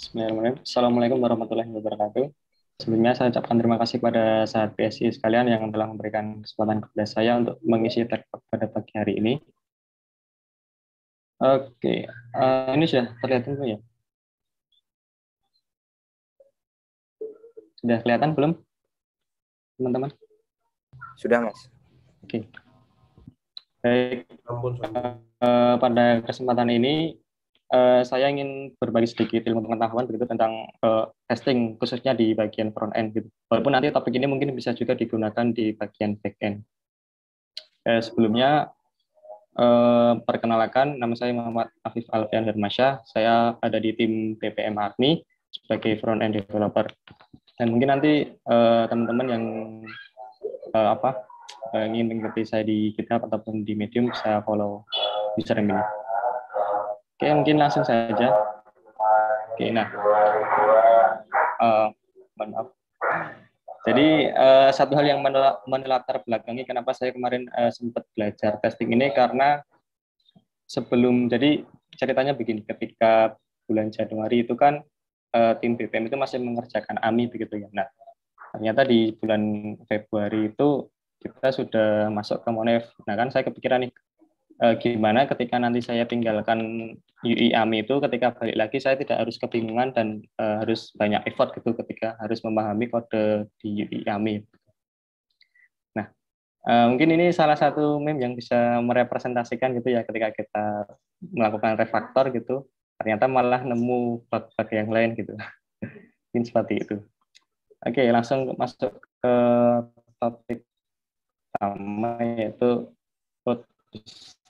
Bismillahirrahmanirrahim. Assalamualaikum warahmatullahi wabarakatuh. Sebelumnya saya ucapkan terima kasih kepada sahabat PSI sekalian yang telah memberikan kesempatan kepada saya untuk mengisi tag pada pagi hari ini. Oke, ini sudah terlihat dulu ya? Sudah kelihatan belum, teman-teman? Sudah, Mas. Oke. Baik, pada kesempatan ini saya ingin berbagi sedikit ilmu pengetahuan begitu tentang testing khususnya di bagian front end gitu. Walaupun nanti topik ini mungkin bisa juga digunakan di bagian back end. Sebelumnya perkenalkan, nama saya Muhammad Afif Alfian Hermansyah. Saya ada di tim PPM Army sebagai front end developer. Dan mungkin nanti teman-teman yang ingin mengikuti saya di GitHub ataupun di Medium bisa follow username ini. Oke, mungkin langsung saja. Oke, nah, maaf. Jadi satu hal yang menelatar belakangi kenapa saya kemarin sempat belajar testing ini karena jadi ceritanya begini, ketika bulan Januari itu kan tim BPM itu masih mengerjakan AMI begitu ya. Nah, ternyata di bulan Februari itu kita sudah masuk ke Monef. Nah, kan saya kepikiran nih, gimana ketika nanti saya tinggalkan UI AMI itu, ketika balik lagi saya tidak harus kebingungan dan harus banyak effort gitu ketika harus memahami kode di UI AMI. Nah, mungkin ini salah satu meme yang bisa merepresentasikan gitu ya, ketika kita melakukan refaktor gitu, ternyata malah nemu bug-bug yang lain gitu. Mungkin seperti itu. Oke, langsung masuk ke topik pertama, yaitu code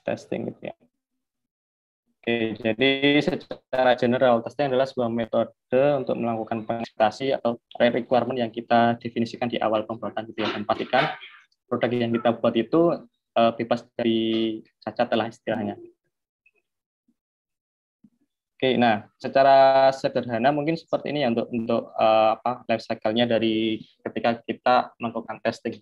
testing gitu ya. Oke, jadi secara general, testing adalah sebuah metode untuk melakukan pengekspektasi atau requirement yang kita definisikan di awal pembuatan gitu ya, dan pastikan produk yang kita buat itu bebas dari cacat lah istilahnya. Oke, nah secara sederhana mungkin seperti ini ya untuk life cycle-nya dari ketika kita melakukan testing.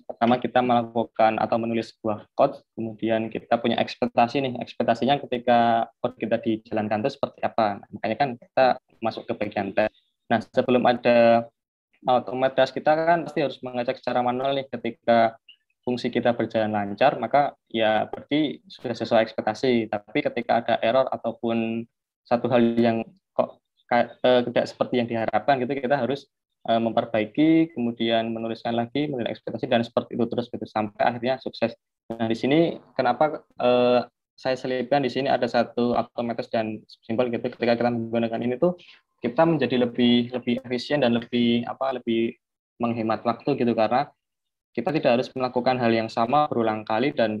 Pertama kita melakukan atau menulis sebuah code, kemudian kita punya ekspektasi nih, ekspektasinya ketika code kita dijalankan itu seperti apa. Nah, makanya kan kita masuk ke bagian tes. Nah, sebelum ada automate test, kita kan pasti harus mengecek secara manual nih, ketika fungsi kita berjalan lancar, maka ya berarti sudah sesuai ekspektasi. Tapi ketika ada error ataupun satu hal yang kok tidak seperti yang diharapkan gitu, kita harus memperbaiki, kemudian menuliskan lagi, menilai ekspektasi, dan seperti itu terus gitu sampai akhirnya sukses. Nah, di sini kenapa saya selipkan di sini ada satu automatis dan simpel gitu. Ketika kita menggunakan ini tuh kita menjadi lebih efisien dan lebih menghemat waktu gitu, karena kita tidak harus melakukan hal yang sama berulang kali dan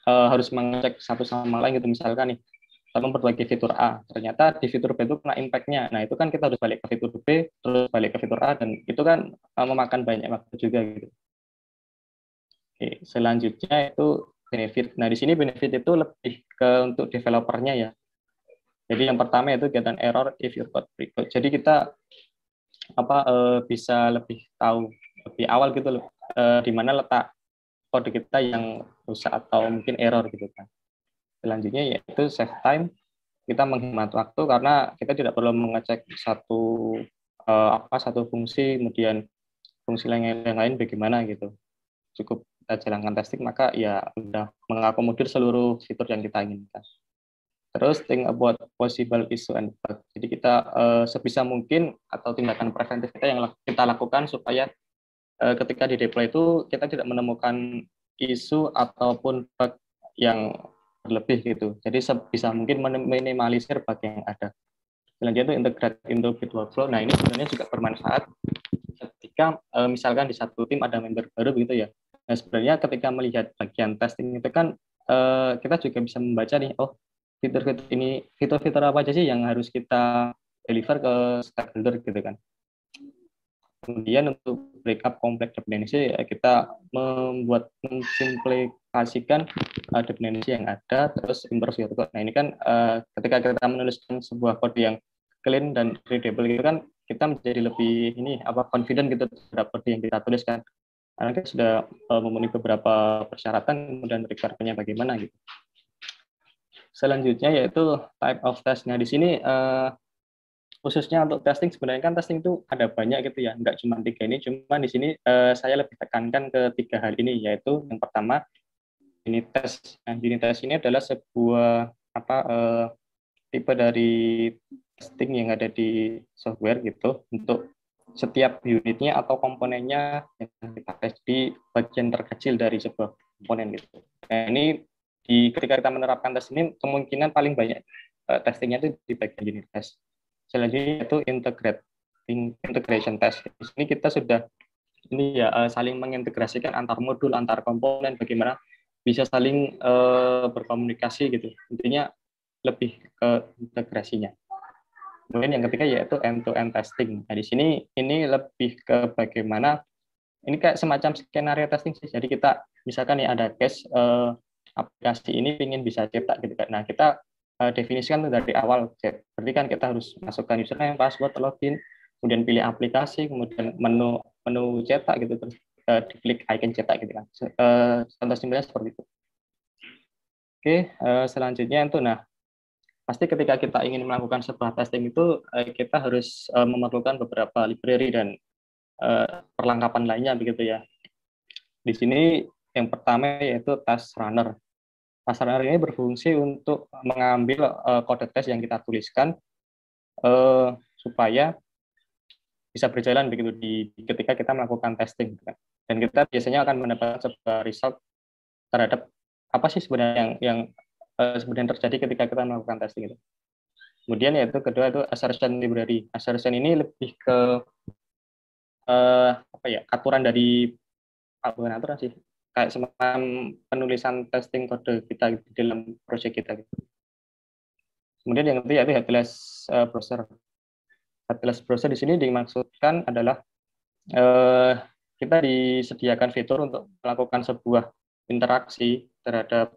harus mengecek satu sama lain gitu. Misalkan nih, kita memperbaiki fitur A, ternyata di fitur B itu kena impact-nya. Nah, itu kan kita harus balik ke fitur B, terus balik ke fitur A, dan itu kan memakan banyak waktu juga gitu. Oke, selanjutnya itu benefit. Nah, di sini benefit itu lebih ke untuk developernya ya. Jadi yang pertama itu get an error if your code break. Jadi kita bisa lebih tahu lebih awal gitu di mana letak kode kita yang rusak atau mungkin error gitu kan. Selanjutnya yaitu save time, kita menghemat waktu karena kita tidak perlu mengecek satu fungsi kemudian fungsi yang lain bagaimana gitu. Cukup kita jalankan testing, maka ya sudah mengakomodir seluruh fitur yang kita inginkan. Terus think about possible issue and bug. Jadi kita sebisa mungkin atau tindakan preventif kita yang kita lakukan supaya ketika di deploy itu kita tidak menemukan isu ataupun bug yang berlebih gitu. Jadi sebisa mungkin minimalisir bug yang ada. Selanjutnya itu integrate into Git workflow. Nah, ini sebenarnya juga bermanfaat ketika misalkan di satu tim ada member baru begitu ya. Nah, sebenarnya ketika melihat bagian testing itu kan kita juga bisa membaca nih, oh fitur-fitur apa aja sih yang harus kita deliver ke stakeholder gitu kan. Kemudian untuk backup complex dependency, kita mensimplifikasikan dependency yang ada, terus improve your code. Nah, ini kan ketika kita menuliskan sebuah kode yang clean dan readable gitu kan, kita menjadi lebih confident gitu terhadap kode yang kita tuliskan. Karena kita sudah memenuhi beberapa persyaratan dan requirement-nya bagaimana gitu. Selanjutnya yaitu type of test. Nah, di sini khususnya untuk testing, sebenarnya kan testing itu ada banyak gitu ya, nggak cuma 3 ini, cuma di sini saya lebih tekankan ke 3 hal ini, yaitu yang pertama unit test. Nah, unit test ini adalah sebuah tipe dari testing yang ada di software gitu untuk setiap unitnya atau komponennya yang kita tes di bagian terkecil dari sebuah komponen gitu. Nah, ini ketika kita menerapkan tes ini kemungkinan paling banyak testingnya itu di bagian unit test. Selanjutnya itu integration test. Di sini kita sudah saling mengintegrasikan antar modul, antar komponen, bagaimana bisa saling berkomunikasi gitu. Intinya lebih ke integrasinya. Kemudian yang ketiga yaitu end-to-end testing. Nah, di sini ini lebih ke bagaimana ini kayak semacam skenario testing sih. Jadi kita misalkan nih ada case aplikasi ini ingin bisa cetak gitu kan. Nah, kita definisikan dari awal. Berarti kan kita harus masukkan username, password, login, kemudian pilih aplikasi, kemudian menu cetak gitu, terus diklik icon cetak gitu kan. Contoh simpelnya seperti itu. Oke, selanjutnya itu pasti ketika kita ingin melakukan sebuah testing itu kita harus memerlukan beberapa library dan perlengkapan lainnya begitu ya. Di sini yang pertama yaitu task runner. Task runner ini berfungsi untuk mengambil kode tes yang kita tuliskan supaya bisa berjalan begitu ketika kita melakukan testing. Dan kita biasanya akan mendapatkan sebuah result terhadap apa sih sebenarnya yang sebenarnya terjadi ketika kita melakukan testing itu. Kemudian yaitu kedua itu assertion library. Assertion ini lebih ke aturan dari bukan aturan sih, kayak semacam penulisan testing kode kita di dalam proyek kita. Kemudian yang ketiga itu headless browser. Headless browser di sini dimaksudkan adalah kita disediakan fitur untuk melakukan sebuah interaksi terhadap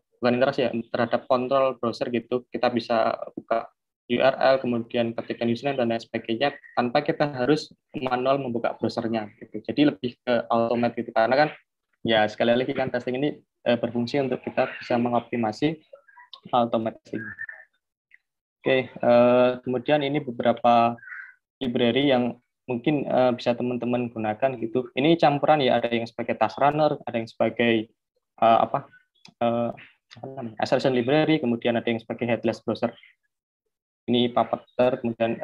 kontrol browser gitu. Kita bisa buka URL, kemudian ketikkan username dan lain sebagainya tanpa kita harus manual membuka browsernya gitu. Jadi lebih ke automate gitu, karena kan ya sekali lagi kan testing ini berfungsi untuk kita bisa mengoptimasi automating. Oke, kemudian ini beberapa library yang mungkin bisa teman-teman gunakan gitu. Ini campuran ya, ada yang sebagai task runner, ada yang sebagai assertion library, kemudian ada yang sebagai headless browser. Ini Puppeteer, kemudian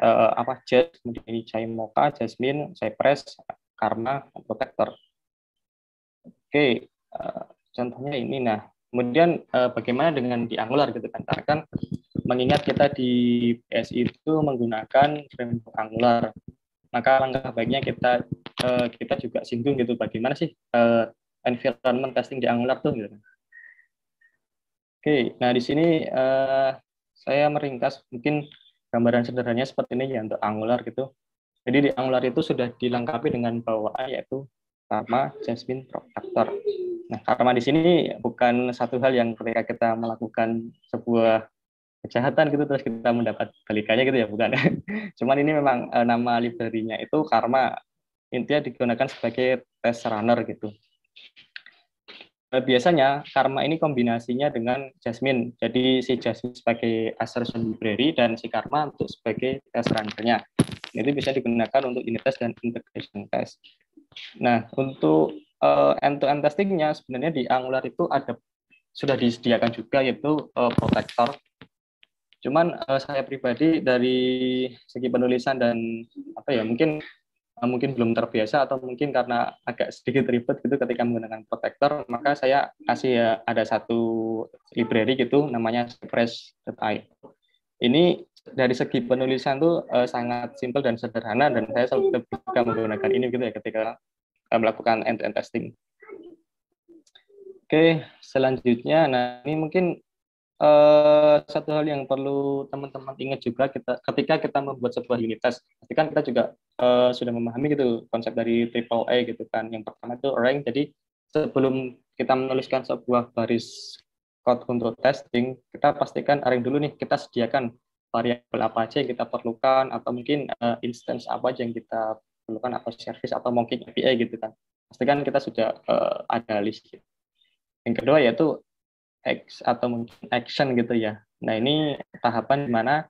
Jest, kemudian ini Jaimocha, Jasmine, Cypress, Karma, Protector. Oke, contohnya ini. Nah, kemudian bagaimana dengan di Angular gitu kan? Karena kan mengingat kita di PSI itu menggunakan framework Angular, maka langkah baiknya kita juga singgung gitu bagaimana sih environment testing di Angular tuh gitu. Oke, nah di sini saya meringkas mungkin gambaran sederhananya seperti ini ya untuk Angular gitu. Jadi di Angular itu sudah dilengkapi dengan bawaan yaitu Karma, Jasmine, Protector. Nah, Karma di sini bukan satu hal yang ketika kita melakukan sebuah kejahatan gitu terus kita mendapat balikannya gitu ya, bukan. Cuman ini memang nama library-nya itu Karma, intinya digunakan sebagai test runner gitu. Biasanya Karma ini kombinasinya dengan Jasmine. Jadi si Jasmine sebagai assertion library dan si Karma untuk sebagai test runner-nya. Itu bisa digunakan untuk unit test dan integration test. Nah, untuk end-to-end testingnya sebenarnya di Angular itu sudah disediakan juga yaitu Protector. Cuman saya pribadi dari segi penulisan dan mungkin belum terbiasa atau mungkin karena agak sedikit ribet gitu ketika menggunakan Protector, maka saya kasih ya ada satu library gitu namanya Cypress.io. Ini dari segi penulisan tuh sangat simpel dan sederhana, dan saya selalu juga menggunakan ini gitu ya ketika melakukan end-to-end testing. Oke, selanjutnya, nah ini mungkin satu hal yang perlu teman-teman ingat juga ketika kita membuat sebuah unit test, pasti kan kita juga sudah memahami gitu konsep dari AAA gitu kan. Yang pertama itu rank. Jadi sebelum kita menuliskan sebuah baris code untuk testing, kita pastikan rank dulu nih, kita sediakan variabel apa aja yang kita perlukan, atau mungkin instance apa aja yang kita perlukan, atau service atau mungkin API gitu kan. Pastikan kita sudah ada list. Yang kedua yaitu atau mungkin action gitu ya. Nah, ini tahapan di mana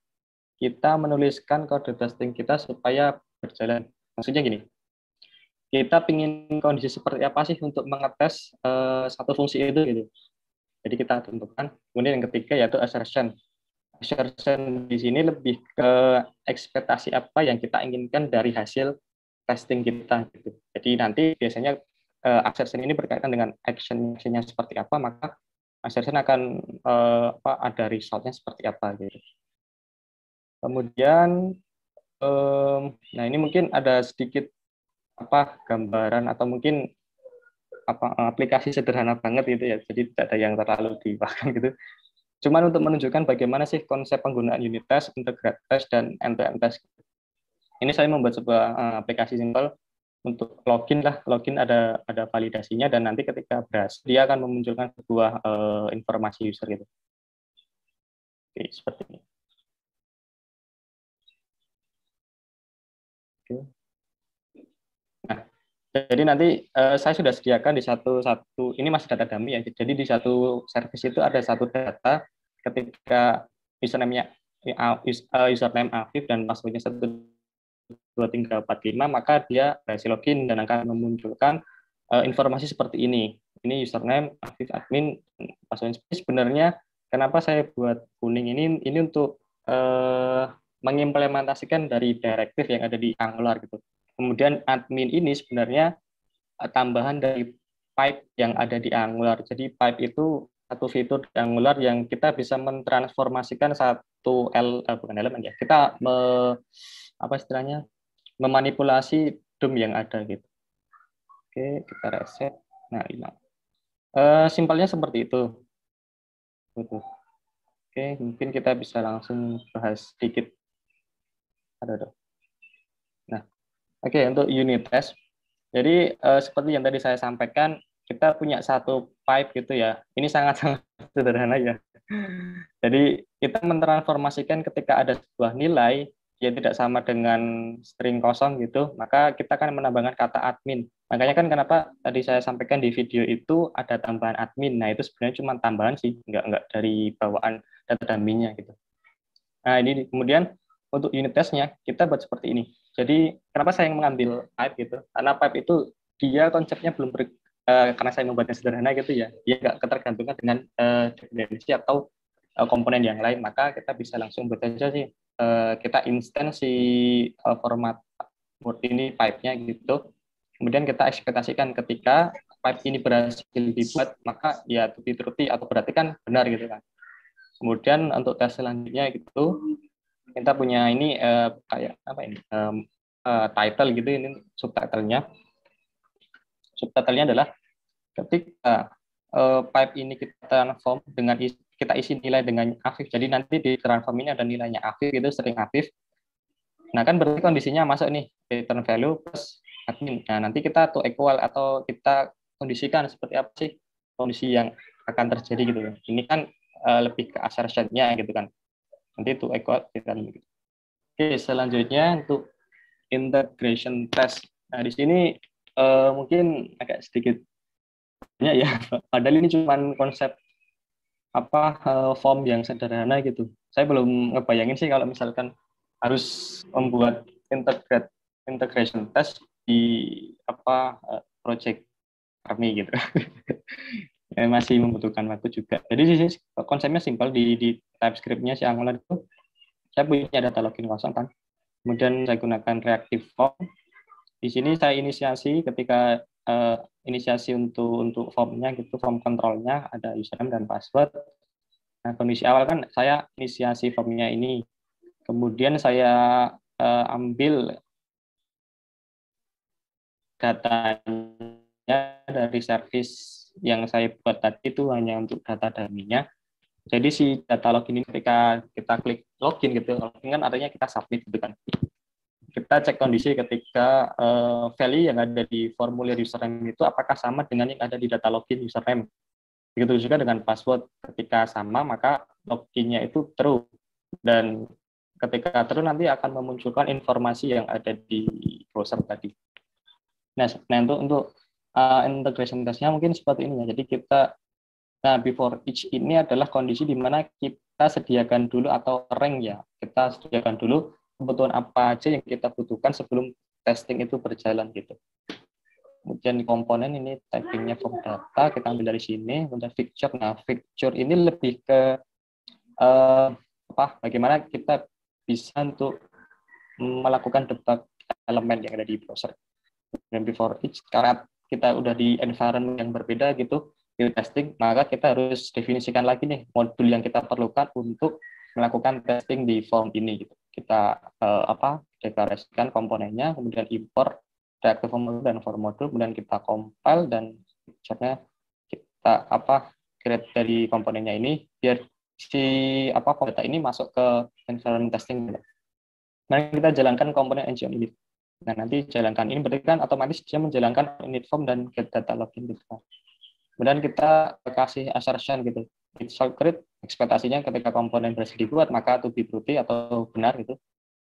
kita menuliskan kode testing kita supaya berjalan. Maksudnya gini, kita ingin kondisi seperti apa sih untuk mengetes satu fungsi itu gitu. Jadi kita tentukan. Kemudian yang ketiga yaitu assertion. Assertion di sini lebih ke ekspektasi apa yang kita inginkan dari hasil testing kita gitu. Jadi nanti biasanya assertion ini berkaitan dengan action-nya seperti apa, maka assertion akan ada resultnya seperti apa gitu. Kemudian nah ini mungkin ada sedikit gambaran atau mungkin aplikasi sederhana banget gitu ya. Jadi tidak ada yang terlalu dibahas gitu. Cuman untuk menunjukkan bagaimana sih konsep penggunaan unit test, integrate test, dan end-to-end test. Ini saya membuat sebuah aplikasi simpel untuk login lah. Login ada validasinya dan nanti ketika berhasil dia akan memunculkan sebuah informasi user gitu. Oke, seperti ini. Oke. Nah, jadi nanti saya sudah sediakan di satu ini masih data dummy ya. Jadi di satu service itu ada satu data ketika username-nya username Afif dan password-nya 12345, maka dia berhasil login dan akan memunculkan informasi seperti ini. Ini username Afif admin, password. Sebenarnya kenapa saya buat kuning ini untuk mengimplementasikan dari direktif yang ada di Angular gitu. Kemudian admin ini sebenarnya tambahan dari pipe yang ada di Angular. Jadi pipe itu satu fitur di Angular yang kita bisa mentransformasikan satu bukan elemen ya. Kita istilahnya memanipulasi DOM yang ada gitu. Oke, kita reset. Nah, ini. Simpelnya seperti itu. Gitu. Oke, mungkin kita bisa langsung bahas sedikit. Nah, oke, untuk unit test. Jadi seperti yang tadi saya sampaikan, kita punya satu pipe gitu ya. Ini sangat-sangat sederhana ya. Jadi kita mentransformasikan ketika ada sebuah nilai yang tidak sama dengan string kosong gitu, maka kita akan menambahkan kata admin. Makanya kan kenapa tadi saya sampaikan di video itu ada tambahan admin. Nah, itu sebenarnya cuma tambahan sih, enggak dari bawaan data dummy-nya gitu. Nah, ini kemudian untuk unit testnya kita buat seperti ini. Jadi kenapa saya mengambil pipe gitu? Karena pipe itu dia konsepnya belum karena saya membuatnya sederhana gitu ya, dia nggak ketergantungan dengan dependensi atau komponen yang lain, maka kita bisa langsung buat saja sih kita instansi format Word ini pipe-nya gitu. Kemudian kita ekspektasikan ketika pipe ini berhasil dibuat, maka ya tutti-frutti atau berarti kan benar gitu kan. Kemudian untuk tes selanjutnya gitu, kita punya ini kayak apa ini title gitu, ini subtitlenya. Subtitlenya adalah ketika pipe ini kita transform dengan kita isi nilai dengan Afif. Jadi nanti di transform ini ada nilainya Afif gitu, string Afif. Nah kan berarti kondisinya masuk nih return value plus admin. Nah nanti kita to equal atau kita kondisikan seperti apa sih kondisi yang akan terjadi gitu. Ini kan lebih ke assertion-nya gitu kan. Nanti to equal kita gitu. Oke, selanjutnya untuk integration test. Nah di sini mungkin agak sedikit ya. Padahal ini cuma konsep form yang sederhana gitu. Saya belum ngebayangin sih kalau misalkan harus membuat integration test di project kami gitu. Masih membutuhkan waktu juga. Jadi di sini konsepnya simpel di TypeScript-nya si Angular itu saya punya data login kosong kan. Kemudian saya gunakan reactive form. Di sini saya inisiasi ketika inisiasi untuk formnya gitu, form controlnya ada username dan password. Nah, kondisi awal kan saya inisiasi formnya ini. Kemudian saya ambil datanya dari service yang saya buat tadi itu hanya untuk data dummy-nya. Jadi si data login ini ketika kita klik login gitu, login kan artinya kita submit gitu kan. Kita cek kondisi ketika value yang ada di formulir username itu apakah sama dengan yang ada di data login username. Begitu juga dengan password, ketika sama maka loginnya itu true, dan ketika true nanti akan memunculkan informasi yang ada di browser tadi. Nah untuk integration testnya mungkin seperti ini ya. Jadi kita Nah, before each ini adalah kondisi di mana kita sediakan dulu atau rank ya. Kita sediakan dulu kebutuhan apa aja yang kita butuhkan sebelum testing itu berjalan gitu. Kemudian di komponen ini typingnya form data, kita ambil dari sini. Kemudian feature. Nah, feature ini lebih ke bagaimana kita bisa untuk melakukan debug elemen yang ada di browser. Dan before each, karena kita udah di environment yang berbeda gitu, di testing, maka kita harus definisikan lagi nih modul yang kita perlukan untuk melakukan testing di form ini gitu. Kita deklarasikan komponennya, kemudian import reactive modul dan form modul, kemudian kita compile dan feature-nya kita create dari komponennya ini biar si form data ini masuk ke environment testing. Nah, kita jalankan komponen ngOn ini. Nah, nanti jalankan ini berarti kan otomatis dia menjalankan init form dan get data login gitu. Kemudian kita kasih assertion gitu. It's short create, ekspektasinya ketika komponen berhasil dibuat maka to be true atau benar gitu.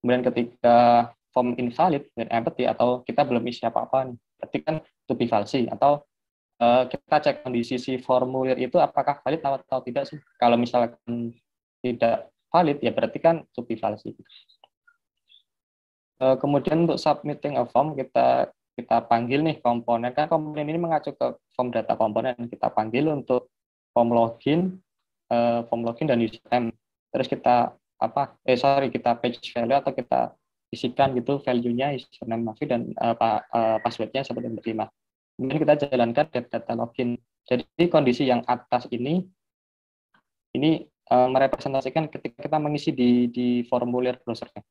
Kemudian ketika form invalid dan empty atau kita belum isi apa-apa nih, berarti kan to be false atau kita cek kondisi si formulir itu apakah valid atau tidak sih. Kalau misalkan tidak valid ya berarti kan to be false. Kemudian untuk submitting a form kita panggil nih komponen, kan komponen ini mengacu ke form data komponen, kita panggil untuk form login dan username. Terus kita kita page value atau kita isikan gitu value-nya, username Navi dan password-nya seperti yang berlima. Kemudian kita jalankan data login. Jadi kondisi yang atas ini merepresentasikan ketika kita mengisi di formulir browsernya.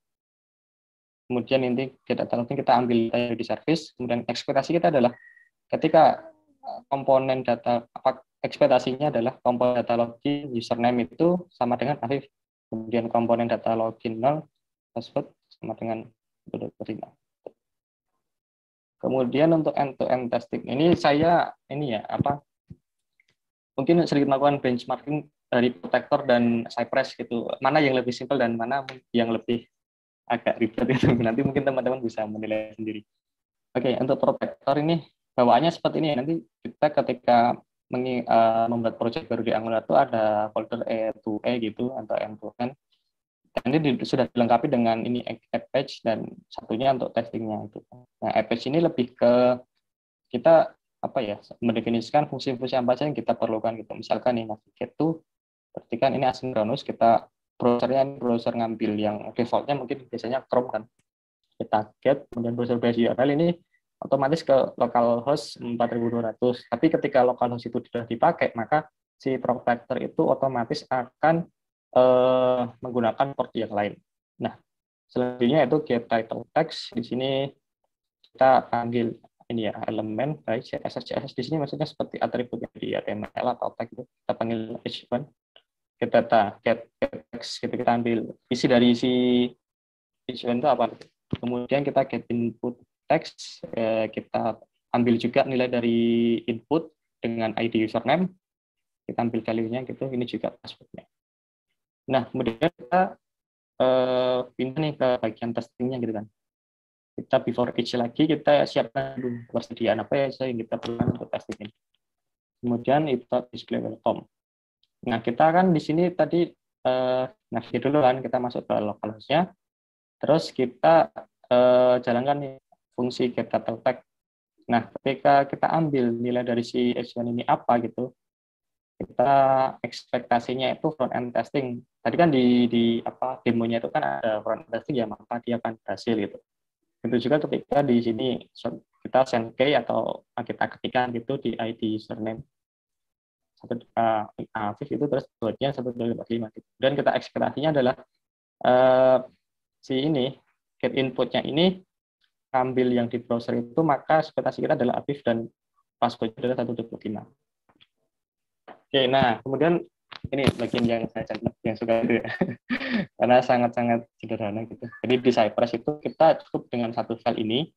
Kemudian inti data login kita ambil dari service, kemudian ekspektasi kita adalah ketika komponen data ekspektasinya adalah komponen data login username itu sama dengan Afif, kemudian komponen data login null password sama dengan 25. Kemudian untuk end-to-end testing ini saya mungkin sedikit melakukan benchmarking dari Protector dan Cypress gitu, mana yang lebih simpel dan mana yang lebih agak ribet itu. Nanti mungkin teman-teman bisa menilai sendiri. Oke, untuk Protector ini bawaannya seperti ini. Nanti kita ketika membuat project baru di Angular itu ada folder E2E gitu atau end-to-end. Dan ini sudah dilengkapi dengan ini app page dan satunya untuk testingnya itu. Nah, app page ini lebih ke kita mendefinisikan fungsi-fungsi apa saja yang kita perlukan gitu. Misalkan ini navigate itu berarti kan ini asynchronous, kita browser ngambil yang defaultnya mungkin biasanya Chrome kan, kita get, kemudian browser base URL ini otomatis ke localhost 4200. Tapi ketika localhost itu sudah dipakai, maka si Protector itu otomatis akan menggunakan port yang lain. Nah, selanjutnya itu get title text. Di sini kita panggil ini ya elemen by CSS. Di sini maksudnya seperti atribut di HTML atau tag itu. Kita panggil h1 get data, get text gitu, kita ambil isi dari si h1 itu apa. Kemudian kita get input text, kita ambil juga nilai dari input dengan ID username, kita ambil value-nya gitu, ini juga password-nya. Nah, kemudian kita pindah nih ke bagian testingnya gitu kan. Kita before each lagi, kita siapkan dulu persediaan apa ya yang kita perlukan untuk testing ini. Kemudian itu display welcome. Nah, kita kan di sini tadi navigate dulu kan, kita masuk ke localhost-nya, terus kita jalankan nih fungsi get title tag. Nah, ketika kita ambil nilai dari si h1 ini apa gitu, kita ekspektasinya itu front end testing. Tadi kan di demonya itu kan ada front end testing ya, maka dia akan berhasil gitu. Itu juga ketika di sini kita send key atau kita ketikkan gitu di ID username Afif itu terus buatnya 1,245 gitu. Dan kita ekspektasinya adalah si ini get inputnya ini ambil yang di browser itu, maka ekspektasi kita adalah Afif dan passwordnya adalah 1,245. Oke, nah kemudian ini bagian yang saya yang suka itu ya. Karena sangat-sangat sederhana gitu. Jadi di Cypress itu kita cukup dengan satu file ini.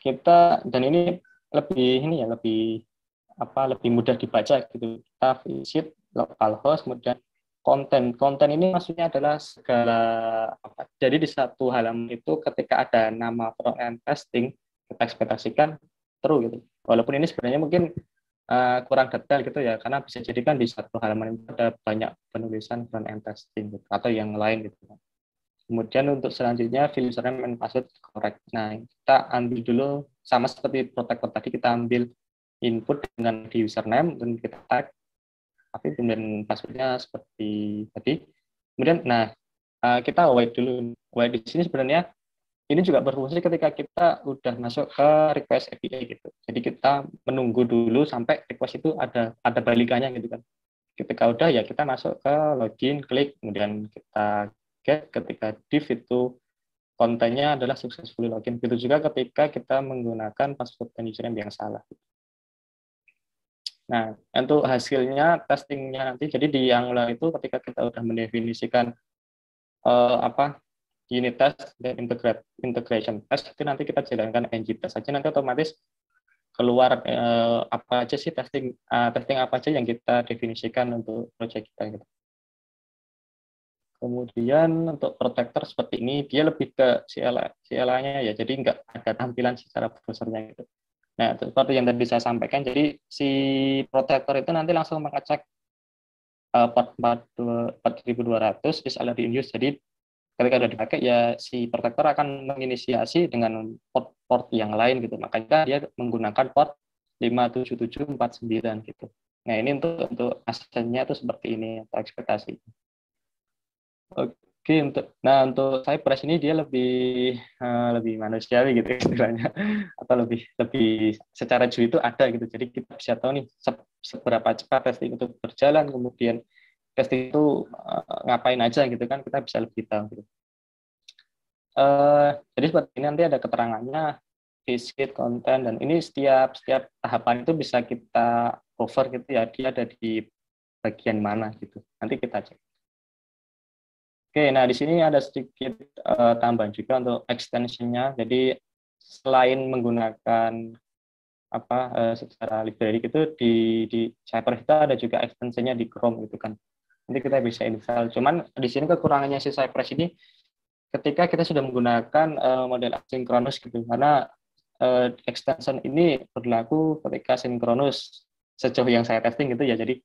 Dan ini lebih mudah dibaca gitu. Kita visit localhost, kemudian konten ini maksudnya adalah segala jadi di satu halaman itu ketika ada nama front end testing kita ekspektasikan true gitu. Walaupun ini sebenarnya mungkin kurang detail gitu ya, karena bisa jadi kan di satu halaman itu ada banyak penulisan front end testing gitu, atau yang lain gitu. Kemudian untuk selanjutnya fill username and password correct. Nah, kita ambil dulu sama seperti protector tadi, kita ambil input dengan di username dan kita tag, tapi kemudian passwordnya seperti tadi. Kemudian, nah kita wait dulu. Wait di sini sebenarnya ini juga berfungsi ketika kita udah masuk ke request API gitu. Jadi kita menunggu dulu sampai request itu ada balikannya gitu kan. Ketika udah ya kita masuk ke login, klik, kemudian kita get ketika div itu kontennya adalah successfully login. Begitu juga ketika kita menggunakan password dan username yang salah. Nah, untuk hasilnya testingnya nanti, jadi di Angular itu ketika kita udah mendefinisikan unit test dan integration test, itu nanti kita jalankan ng test saja, nanti otomatis keluar apa aja sih testing apa aja yang kita definisikan untuk project kita gitu. Kemudian untuk protector seperti ini, dia lebih ke CLA-nya ya, jadi nggak ada tampilan secara browsernya gitu. Nah, seperti yang tadi saya sampaikan, jadi si protector itu nanti langsung mengecek port 4200 is already in use, jadi ketika sudah dipakai ya si protector akan menginisiasi dengan port yang lain gitu, makanya dia menggunakan port 57749 gitu. Nah, ini untuk aslinya itu seperti ini atau ekspektasi. Oke, untuk Cypress ini dia lebih manusiawi gitu istilahnya, atau lebih secara jujur itu ada gitu. Jadi kita bisa tahu nih seberapa cepat testing itu berjalan, kemudian testing itu ngapain aja gitu kan, kita bisa lebih tahu gitu. Jadi seperti ini nanti ada keterangannya, visit, konten, dan ini setiap tahapan itu bisa kita cover gitu ya, dia ada di bagian mana gitu. Nanti kita cek. Oke, nah di sini ada sedikit tambahan juga untuk extension-nya. Jadi selain menggunakan secara library gitu di Cypress itu ada juga extension-nya di Chrome gitu kan. Nanti kita bisa install. Cuman di sini kekurangannya si Cypress ini ketika kita sudah menggunakan model asynchronous gitu, karena extension ini berlaku ketika sinkronus sejauh yang saya testing gitu ya. Jadi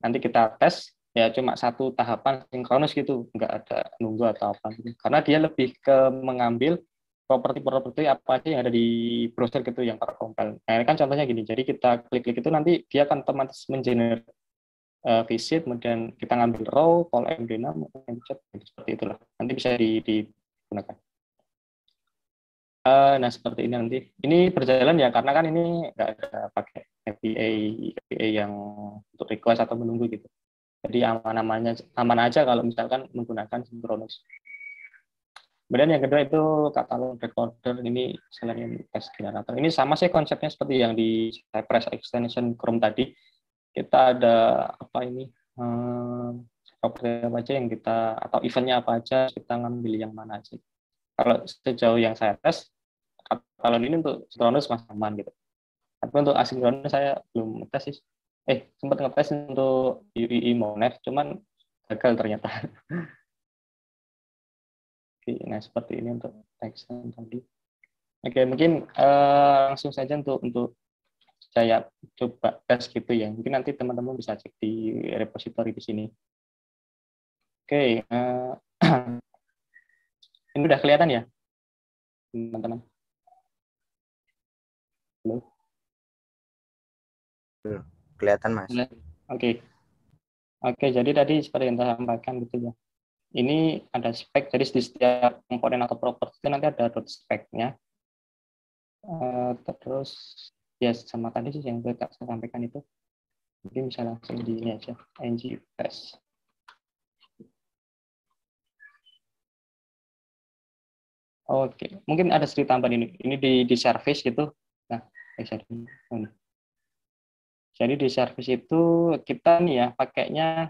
nanti kita tes ya cuma satu tahapan sinkronus gitu, nggak ada nunggu atau apa gitu. Karena dia lebih ke mengambil properti apa aja yang ada di browser gitu yang terkompil. Nah, ini kan contohnya gini, jadi kita klik-klik itu nanti dia akan otomatis mengenerate visit, kemudian kita ngambil row, call md6, chat, seperti itulah. Nanti bisa digunakan. Nah, seperti ini nanti. Ini berjalan ya, karena kan ini nggak ada pakai API yang untuk request atau menunggu gitu. Jadi aman aja kalau misalkan menggunakan sinkronus. Kemudian yang kedua itu katalog recorder, ini selain test generator. Ini sama sih konsepnya seperti yang di Cypress extension Chrome tadi. Kita ada properti apa aja yang kita, atau eventnya apa aja, kita ngambil yang mana aja. Kalau sejauh yang saya tes, kalau ini untuk sinkronus masih aman gitu. Tapi untuk asinkronus saya belum tes sih. Sempat ngetes untuk UII Monet, cuman gagal ternyata. Oke, nah seperti ini untuk text tadi. Oke, mungkin langsung saja untuk saya coba tes gitu ya. Mungkin nanti teman-teman bisa cek di repository di sini. Oke, ini udah kelihatan ya, teman-teman? Halo? Kelihatan, Mas. Oke. Oke, jadi tadi seperti yang saya sampaikan gitu ya. Ini ada spek, jadi di setiap komponen atau properti itu nanti ada spek-nya. Terus ya sama tadi sih yang saya sampaikan itu. Mungkin bisa langsung di ini aja, ng test. Oke, mungkin ada sedikit tambahan ini. Ini di service gitu. Nah, jadi di service itu kita nih ya pakainya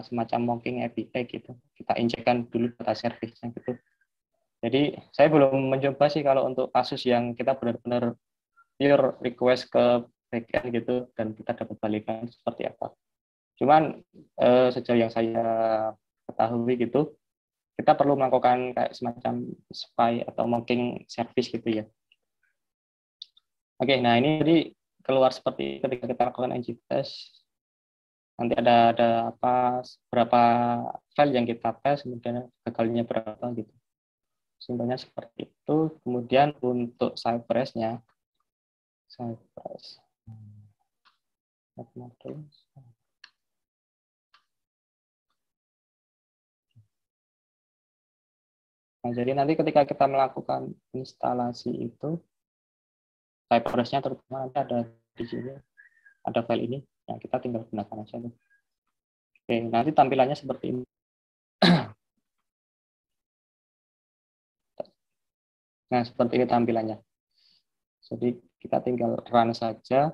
semacam mocking API gitu. Kita injekkan dulu data service-nya gitu. Jadi saya belum mencoba sih kalau untuk kasus yang kita benar-benar pure request ke backend gitu dan kita dapat balikan seperti apa. Cuman sejauh yang saya ketahui gitu, kita perlu melakukan kayak semacam spy atau mocking service gitu ya. Oke, nah ini jadi keluar seperti ketika kita lakukan ng test. Nanti ada apa berapa file yang kita tes, kemudian gagalnya berapa gitu. Simpelnya seperti itu. Kemudian untuk Cypress-nya, Cypress. Nah, jadi nanti ketika kita melakukan instalasi itu, Cypress-nya terutama nanti ada di sini, ada file ini, yang kita tinggal gunakan aja. Oke, nanti tampilannya seperti ini. Nah, seperti ini tampilannya. Jadi kita tinggal run saja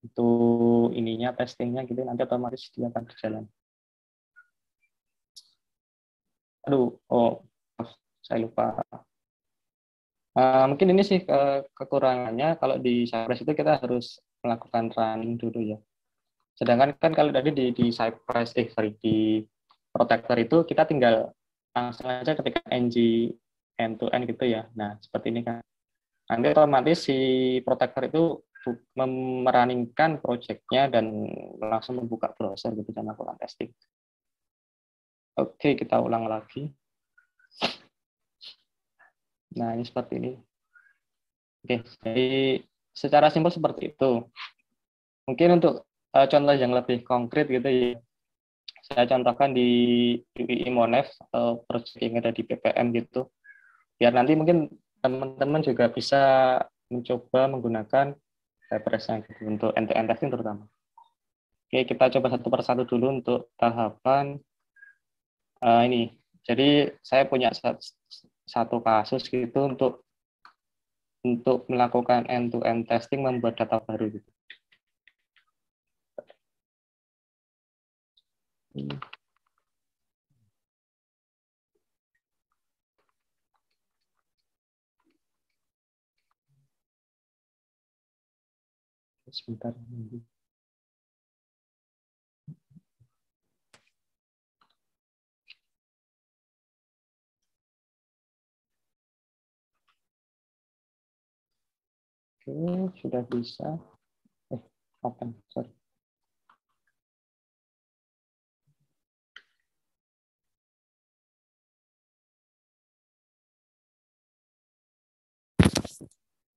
untuk ininya, testingnya gitu, nanti otomatis dia akan berjalan. Aduh, saya lupa. Mungkin ini sih kekurangannya, kalau di Cypress itu kita harus melakukan running dulu ya. Sedangkan kan kalau tadi di Cypress, di Protector itu kita tinggal langsung aja ketika ng end to end gitu ya. Nah, seperti ini kan. Nanti otomatis si Protector itu meraningkan project-nya dan langsung membuka browser gitu dan melakukan testing. Oke, kita ulang lagi. Nah, ini seperti ini. Oke, jadi secara simpel seperti itu. Mungkin untuk contoh yang lebih konkret gitu ya, saya contohkan di UII Monef atau proyek yang ada di PPM gitu. Biar nanti mungkin teman-teman juga bisa mencoba menggunakan Cypress gitu, untuk end-to-end testing terutama. Oke, kita coba satu persatu dulu untuk tahapan ini. Jadi saya punya satu kasus gitu untuk melakukan end-to-end testing, membuat data baru gitu. Sebentar. Oke, sudah bisa. Open, sorry.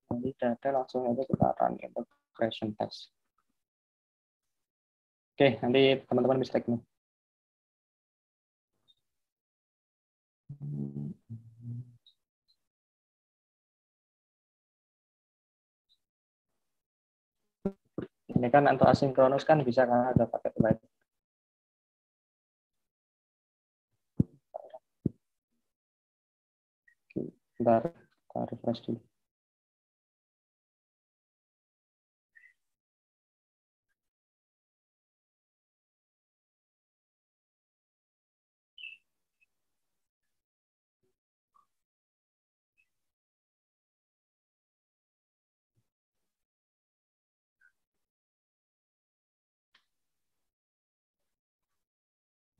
Nanti data langsung aja kita run integration test. Oke, nanti teman-teman bisa cek nih. Ini kan untuk asinkronus kan bisa karena ada paket lain. Bentar, kita refresh dulu.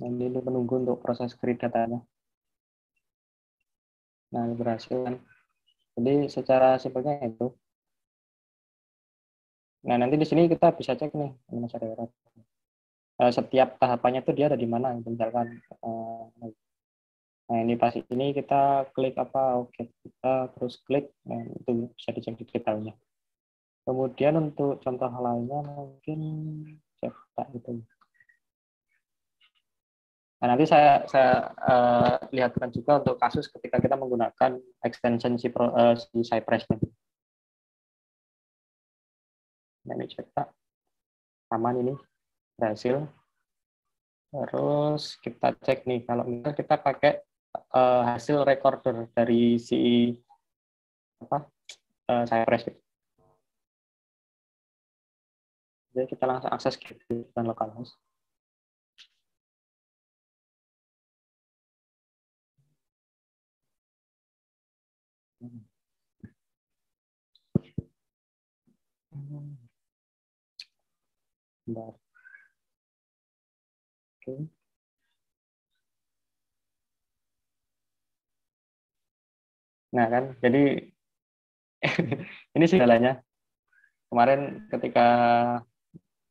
Nanti ini menunggu untuk proses create datanya. Nah, ini berhasil kan. Jadi secara simpelnya itu. Nah, nanti di sini kita bisa cek nih, Mas Arya. Setiap tahapannya tuh dia ada di mana. Misalkan, nah ini pas ini kita klik apa, oke, kita terus klik, nah, itu bisa dicek di detailnya. Kemudian untuk contoh lainnya mungkin cetak gitu. Nah, nanti saya lihatkan juga untuk kasus ketika kita menggunakan extension si Cypress. Nah, ini cetak aman, ini berhasil. Terus kita cek nih, kalau misalnya kita pakai hasil recorder dari si Cypress. Jadi kita langsung akses gitu dan localhost. Bentar. Oke. Nah kan, jadi ini sih jalannya. kemarin ketika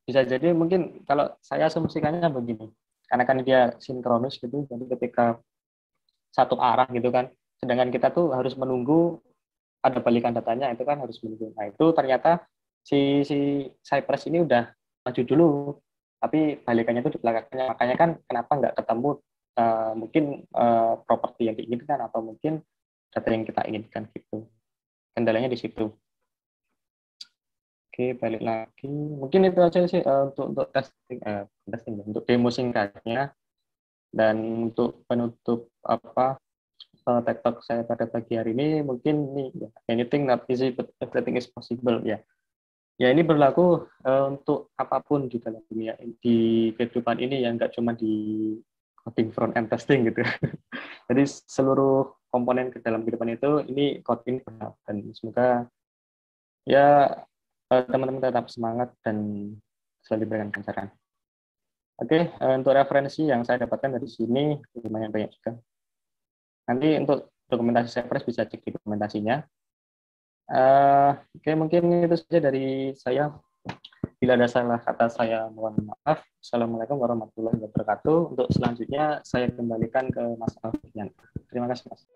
bisa jadi mungkin kalau saya asumsikannya begini, karena kan dia sinkronus gitu, jadi ketika satu arah gitu kan, sedangkan kita tuh harus menunggu ada balikan datanya, itu kan harus menunggu. Nah itu ternyata si Cypress ini udah maju dulu, tapi balikannya itu di belakangnya. Makanya kan kenapa nggak ketemu mungkin properti yang diinginkan atau mungkin data yang kita inginkan gitu. Kendalanya di situ. Oke, balik lagi. Mungkin itu aja sih untuk testing untuk demo singkatnya, dan untuk penutup TikTok saya pada pagi hari ini mungkin nih ya, anything not easy but everything is possible ya. Ya ini berlaku untuk apapun di dalam dunia di kehidupan ini yang nggak cuma di coding front end testing gitu. Jadi seluruh komponen ke dalam kehidupan itu ini coding benar, dan semoga ya teman-teman tetap semangat dan selalu diberikan kelancaran. Oke, untuk referensi yang saya dapatkan dari sini lumayan banyak juga. Nanti untuk dokumentasi Cypress bisa cek di dokumentasinya. Oke, mungkin itu saja dari saya. Bila ada salah kata saya mohon maaf. Assalamualaikum warahmatullahi wabarakatuh. Untuk selanjutnya saya kembalikan ke Mas Alfian. Terima kasih Mas.